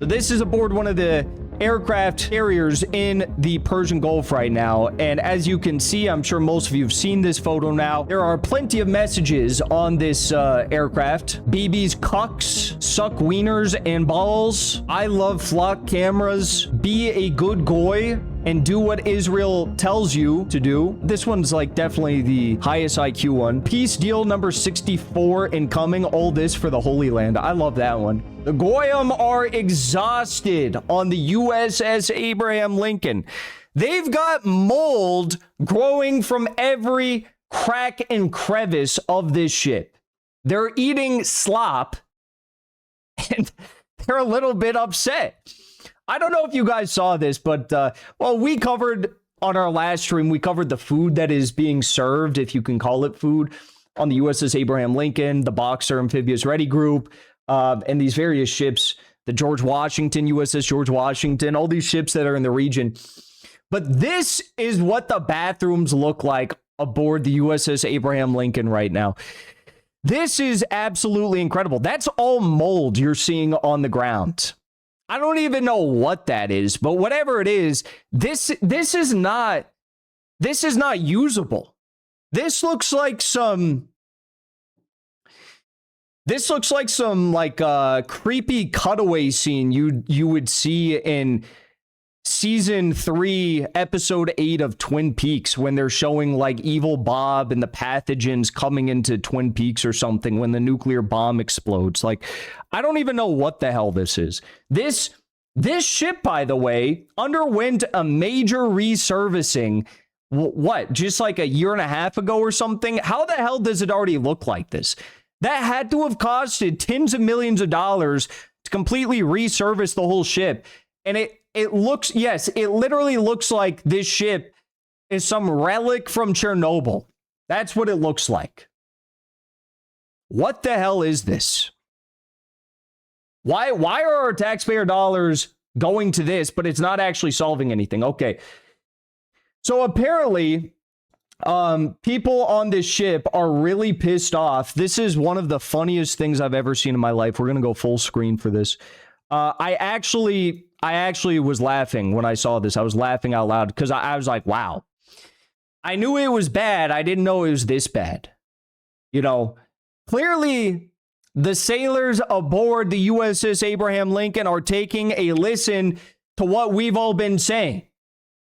So this is aboard one of the aircraft carriers in the Persian Gulf right now. And as you can see, I'm sure most of you have seen this photo now. There are plenty of messages on this aircraft. BB's cucks, suck wieners and balls. I love flock cameras. Be a good goy and do what Israel tells you to do. This one's like definitely the highest IQ one. Peace deal number 64 incoming. All this for the Holy Land. I love that one. The Goyim are exhausted on the USS Abraham Lincoln. They've got mold growing from every crack and crevice of this ship. They're eating slop and they're a little bit upset. I don't know if you guys saw this, but, well, we covered on our last stream, we covered the food that is being served, if you can call it food, on the USS Abraham Lincoln, the Boxer Amphibious Ready Group, and these various ships, the George Washington, USS George Washington, all these ships that are in the region. But this is what the bathrooms look like aboard the USS Abraham Lincoln right now. This is absolutely incredible. That's all mold you're seeing on the ground. I don't even know what that is, but whatever it is, this is not usable. This looks like some creepy cutaway scene you would see in season 3, episode 8 of Twin Peaks, when they're showing like evil Bob and the pathogens coming into Twin Peaks or something when the nuclear bomb explodes. Like, I don't even know what the hell this is. This ship, by the way, underwent a major resurfacing. What, just like a year and a half ago or something? How the hell does it already look like this? That had to have costed tens of millions of dollars to completely resurface the whole ship. And it looks, yes, it literally looks like this ship is some relic from Chernobyl. That's what it looks like. What the hell is this? Why are our taxpayer dollars going to this, but it's not actually solving anything? Okay. So apparently, people on this ship are really pissed off. This is one of the funniest things I've ever seen in my life. We're going to go full screen for this. I actually was laughing when I saw this. I was laughing out loud because I was like, wow. I knew it was bad. I didn't know it was this bad. You know, clearly the sailors aboard the USS Abraham Lincoln are taking a listen to what we've all been saying.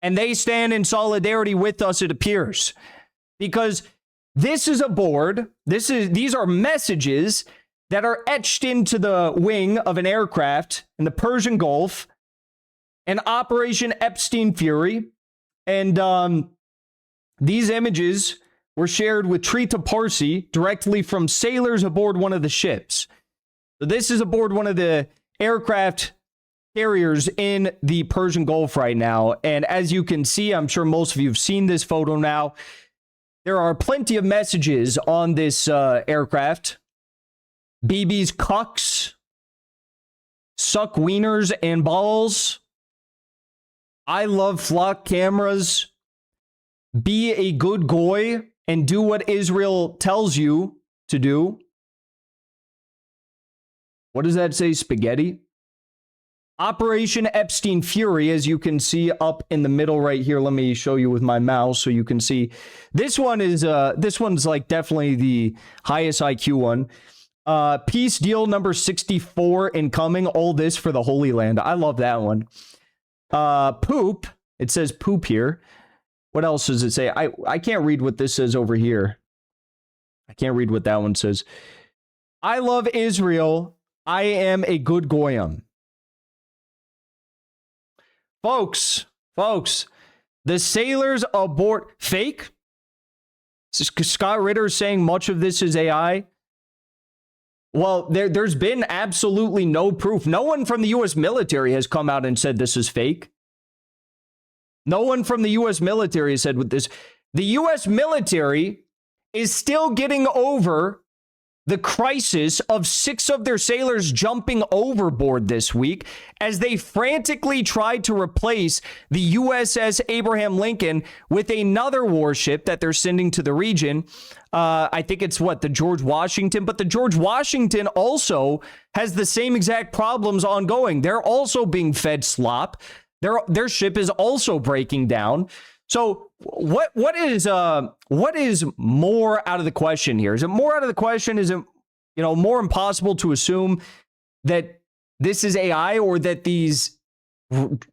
And they stand in solidarity with us, it appears. Because this is aboard. These are messages that are etched into the wing of an aircraft in the Persian Gulf, and Operation Epstein Fury. And these images were shared with Trita Parsi directly from sailors aboard one of the ships. So this is aboard one of the aircraft carriers in the Persian Gulf right now. And as you can see, I'm sure most of you have seen this photo now. There are plenty of messages on this aircraft. BB's cucks, suck wieners and balls. I love flock cameras. Be a good goy and do what Israel tells you to do. What does that say? Spaghetti? Operation Epstein Fury, as you can see up in the middle right here. Let me show you with my mouse so you can see. This one's like definitely the highest IQ one. Peace deal number 64 incoming. All this for the Holy Land. I love that one. Poop. It says poop here. What else does it say? I can't read what this says over here. I can't read what that one says. I love Israel. I am a good goyim. Folks, the sailors aboard... Fake? Scott Ritter saying much of this is AI. Well, there's been absolutely no proof. No one from the U.S. military has come out and said this is fake. No one from the U.S. military has said with this. The U.S. military is still getting over the crisis of 6 of their sailors jumping overboard this week as they frantically tried to replace the USS Abraham Lincoln with another warship that they're sending to the region. I think it's the George Washington, but the George Washington also has the same exact problems ongoing. They're also being fed slop. Their ship is also breaking down. So what is more out of the question here? Is it more out of the question? Is it, more impossible to assume that this is AI or that these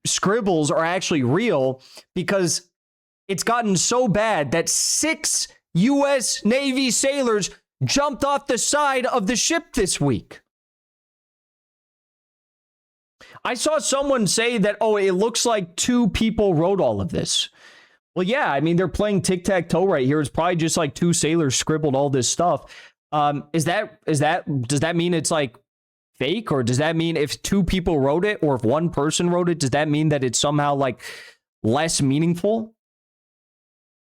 scribbles are actually real? Because it's gotten so bad that 6 U.S. Navy sailors jumped off the side of the ship this week. I saw someone say that, it looks like 2 people wrote all of this. Well, yeah, I mean, they're playing tic-tac-toe right here. It's probably just like 2 sailors scribbled all this stuff. Does that mean it's like fake? Or does that mean if 2 people wrote it or if 1 person wrote it, does that mean that it's somehow like less meaningful?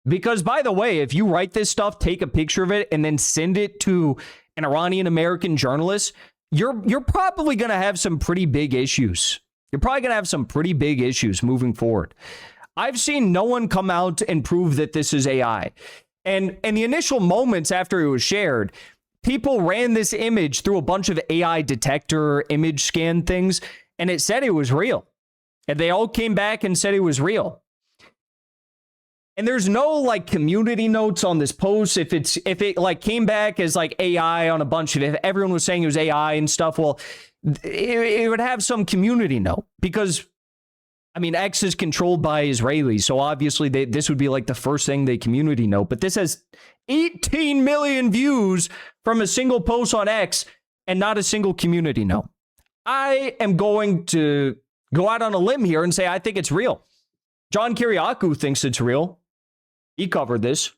Because, by the way, if you write this stuff, take a picture of it and then send it to an Iranian American journalist, you're probably going to have some pretty big issues. You're probably going to have some pretty big issues moving forward. I've seen no one come out and prove that this is AI. And in the initial moments after it was shared, people ran this image through a bunch of AI detector image scan things, and it said it was real. And they all came back and said it was real. And there's no like community notes on this post. If it like came back as like AI on a bunch of it, if everyone was saying it was AI and stuff, well, it would have some community note because, I mean, X is controlled by Israelis, so obviously this would be like the first thing they community note. But this has 18 million views from a single post on X and not a single community note. I am going to go out on a limb here and say I think it's real. John Kiriakou thinks it's real. He covered this.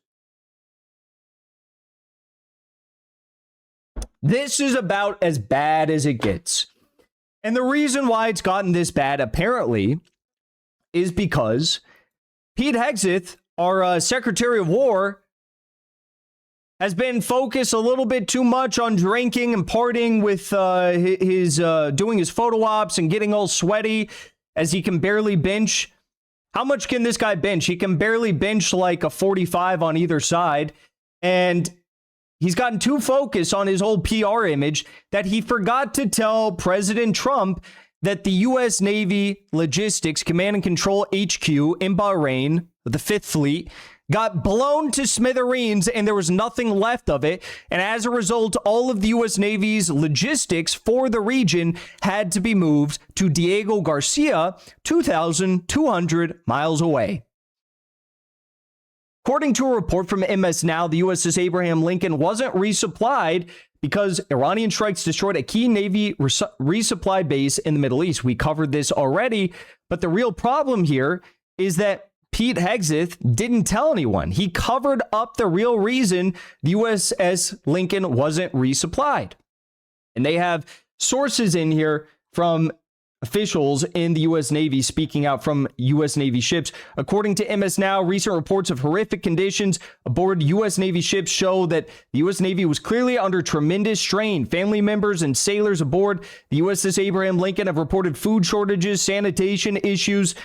This is about as bad as it gets. And the reason why it's gotten this bad, apparently, is because Pete Hegseth, our Secretary of War, has been focused a little bit too much on drinking and partying with his doing his photo ops and getting all sweaty as he can barely bench. How much can this guy bench? He can barely bench like a 45 on either side. And he's gotten too focused on his whole PR image that he forgot to tell President Trump that the U.S. Navy Logistics Command and Control HQ in Bahrain, the 5th Fleet, got blown to smithereens and there was nothing left of it. And as a result, all of the U.S. Navy's logistics for the region had to be moved to Diego Garcia, 2,200 miles away. According to a report from MS Now, the USS Abraham Lincoln wasn't resupplied because Iranian strikes destroyed a key Navy resupply base in the Middle East. We covered this already, but the real problem here is that Pete Hegseth didn't tell anyone. He covered up the real reason the USS Lincoln wasn't resupplied. And they have sources in here from officials in the U.S. Navy speaking out from U.S. Navy ships. According to MS Now, recent reports of horrific conditions aboard U.S. Navy ships show that the U.S. Navy was clearly under tremendous strain. Family members and sailors aboard the USS Abraham Lincoln have reported food shortages, sanitation issues,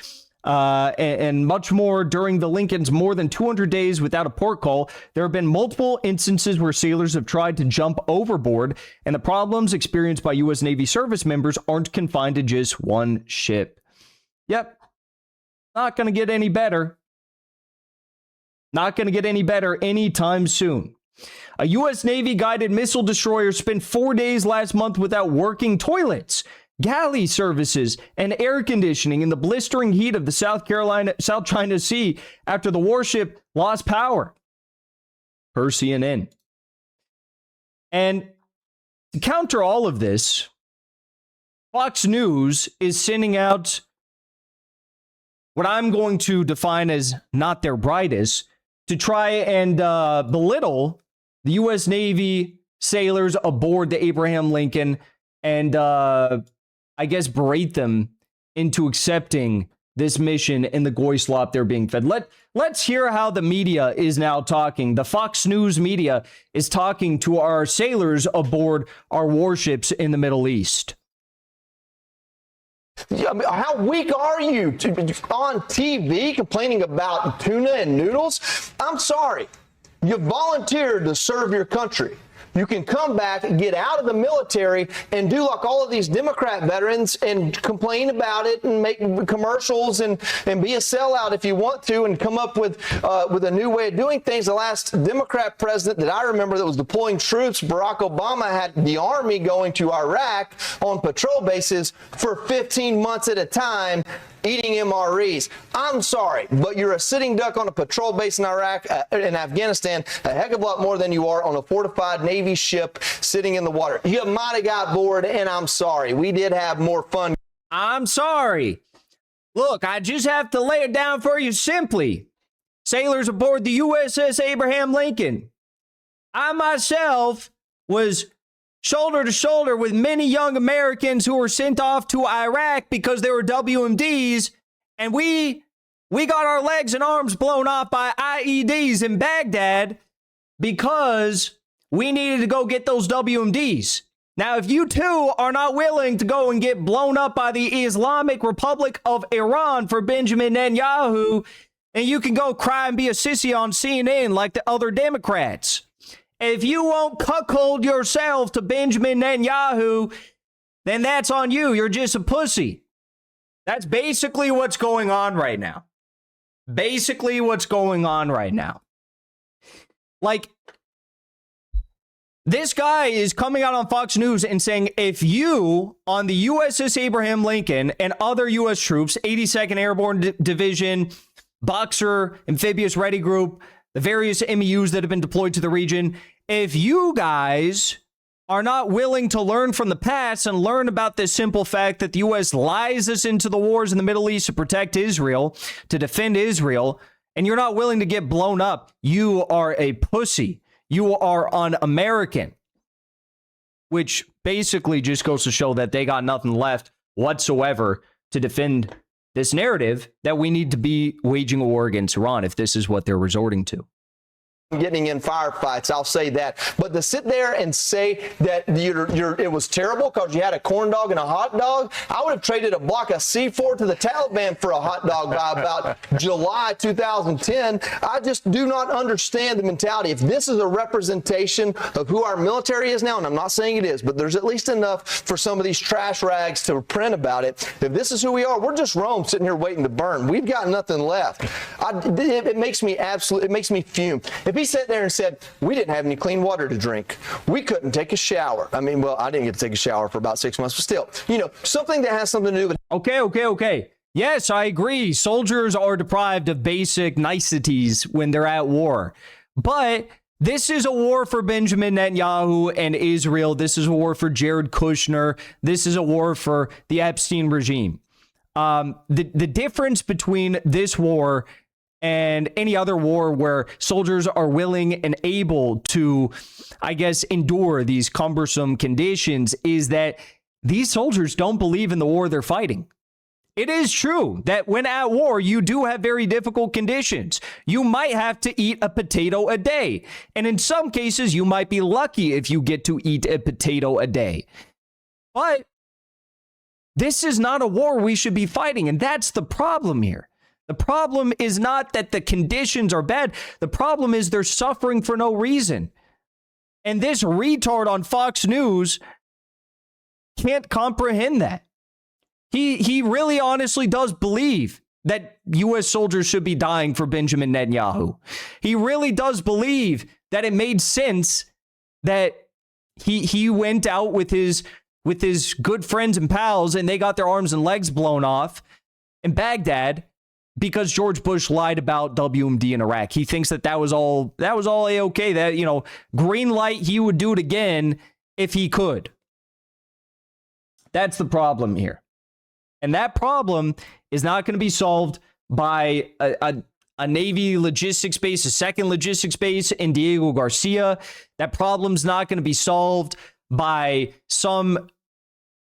and much more during the Lincoln's more than 200 days without a port call. There have been multiple instances where sailors have tried to jump overboard, and the problems experienced by U.S. Navy service members aren't confined to just one ship. Yep. Not going to get any better. Not going to get any better anytime soon. A U.S. Navy guided missile destroyer spent 4 days last month without working toilets, galley services, and air conditioning in the blistering heat of the South China Sea after the warship lost power, per CNN. And to counter all of this, Fox News is sending out what I'm going to define as not their brightest to try and belittle the U.S. Navy sailors aboard the Abraham Lincoln and I guess berate them into accepting this mission and the goy slop they're being fed. Let's hear how the media is now talking. The Fox News media is talking to our sailors aboard our warships in the Middle East. I mean, how weak are you on TV complaining about tuna and noodles? I'm sorry. You volunteered to serve your country. You can come back and get out of the military and do like all of these Democrat veterans and complain about it and make commercials and be a sellout if you want to and come up with a new way of doing things. The last Democrat president that I remember that was deploying troops, Barack Obama, had the army going to Iraq on patrol bases for 15 months at a time, eating MREs. I'm sorry, but you're a sitting duck on a patrol base in Iraq and Afghanistan a heck of a lot more than you are on a fortified Navy ship sitting in the water. You might have got bored, and I'm sorry. We did have more fun. I'm sorry. Look, I just have to lay it down for you simply. Sailors aboard the USS Abraham Lincoln. I myself was shoulder to shoulder with many young Americans who were sent off to Iraq because they were WMDs, and we got our legs and arms blown off by IEDs in Baghdad because we needed to go get those WMDs. Now, if you too are not willing to go and get blown up by the Islamic Republic of Iran for Benjamin Netanyahu, and you can go cry and be a sissy on CNN like the other Democrats. If you won't cuckold yourself to Benjamin Netanyahu, then that's on you. You're just a pussy. That's basically what's going on right now. Basically what's going on right now. Like, this guy is coming out on Fox News and saying, if you, on the USS Abraham Lincoln and other U.S. troops, 82nd Airborne Division, Boxer, Amphibious Ready Group, the various MEUs that have been deployed to the region, if you guys are not willing to learn from the past and learn about this simple fact that the U.S. lies us into the wars in the Middle East to protect Israel, to defend Israel, and you're not willing to get blown up, you are a pussy. You are un-American, which basically just goes to show that they got nothing left whatsoever to defend this narrative that we need to be waging a war against Iran if this is what they're resorting to. Getting in firefights, I'll say that. But to sit there and say that it was terrible because you had a corn dog and a hot dog, I would have traded a block of C4 to the Taliban for a hot dog by about July 2010. I just do not understand the mentality. If this is a representation of who our military is now, and I'm not saying it is, but there's at least enough for some of these trash rags to print about it. If this is who we are, we're just Rome sitting here waiting to burn. We've got nothing left. It makes me fume. If he sat there and said, we didn't have any clean water to drink, we couldn't take a shower. I mean, well, I didn't get to take a shower for about 6 months, but still, something that has something to do with... Okay. Yes, I agree. Soldiers are deprived of basic niceties when they're at war. But this is a war for Benjamin Netanyahu and Israel. This is a war for Jared Kushner. This is a war for the Epstein regime. The difference between this war and any other war where soldiers are willing and able to, I guess, endure these cumbersome conditions is that these soldiers don't believe in the war they're fighting. It is true that when at war, you do have very difficult conditions. You might have to eat a potato a day. And in some cases, you might be lucky if you get to eat a potato a day. But this is not a war we should be fighting. And that's the problem here. The problem is not that the conditions are bad. The problem is they're suffering for no reason. And this retard on Fox News can't comprehend that. He really honestly does believe that U.S. soldiers should be dying for Benjamin Netanyahu. He really does believe that it made sense that he went out with his good friends and pals and they got their arms and legs blown off in Baghdad because George Bush lied about WMD in Iraq. He thinks that was all A-okay, that, green light, he would do it again if he could. That's the problem here. And that problem is not going to be solved by a Navy logistics base, a second logistics base in Diego Garcia. That problem's not going to be solved by some,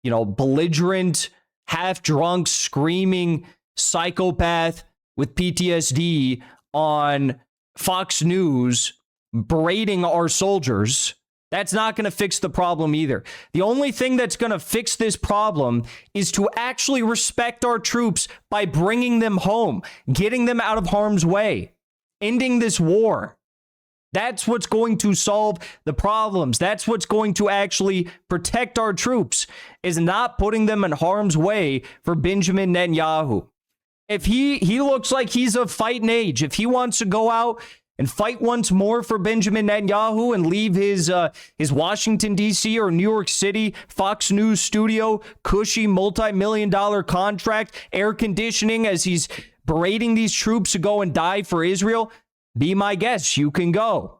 belligerent, half-drunk, screaming psychopath with PTSD on Fox News berating our soldiers, that's not going to fix the problem either. The only thing that's going to fix this problem is to actually respect our troops by bringing them home, getting them out of harm's way, ending this war. That's what's going to solve the problems. That's what's going to actually protect our troops, is not putting them in harm's way for Benjamin Netanyahu. If he looks like he's of fighting age, if he wants to go out and fight once more for Benjamin Netanyahu and leave his Washington, D.C. or New York City Fox News studio, cushy multi-million-dollar contract, air conditioning as he's berating these troops to go and die for Israel, be my guest. You can go.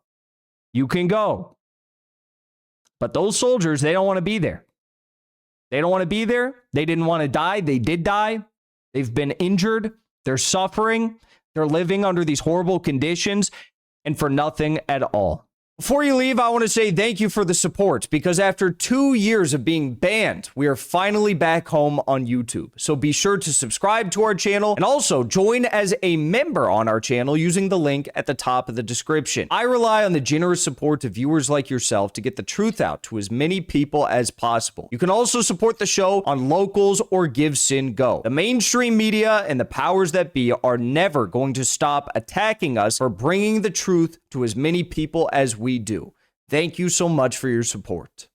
You can go. But those soldiers, they don't want to be there. They don't want to be there. They didn't want to die. They did die. They've been injured. They're suffering. They're living under these horrible conditions and for nothing at all. Before you leave, I want to say thank you for the support, because after 2 years of being banned, we are finally back home on YouTube. So be sure to subscribe to our channel and also join as a member on our channel using the link at the top of the description. I rely on the generous support of viewers like yourself to get the truth out to as many people as possible. You can also support the show on Locals or Give Sin Go. The mainstream media and the powers that be are never going to stop attacking us for bringing the truth to as many people as we do. Thank you so much for your support.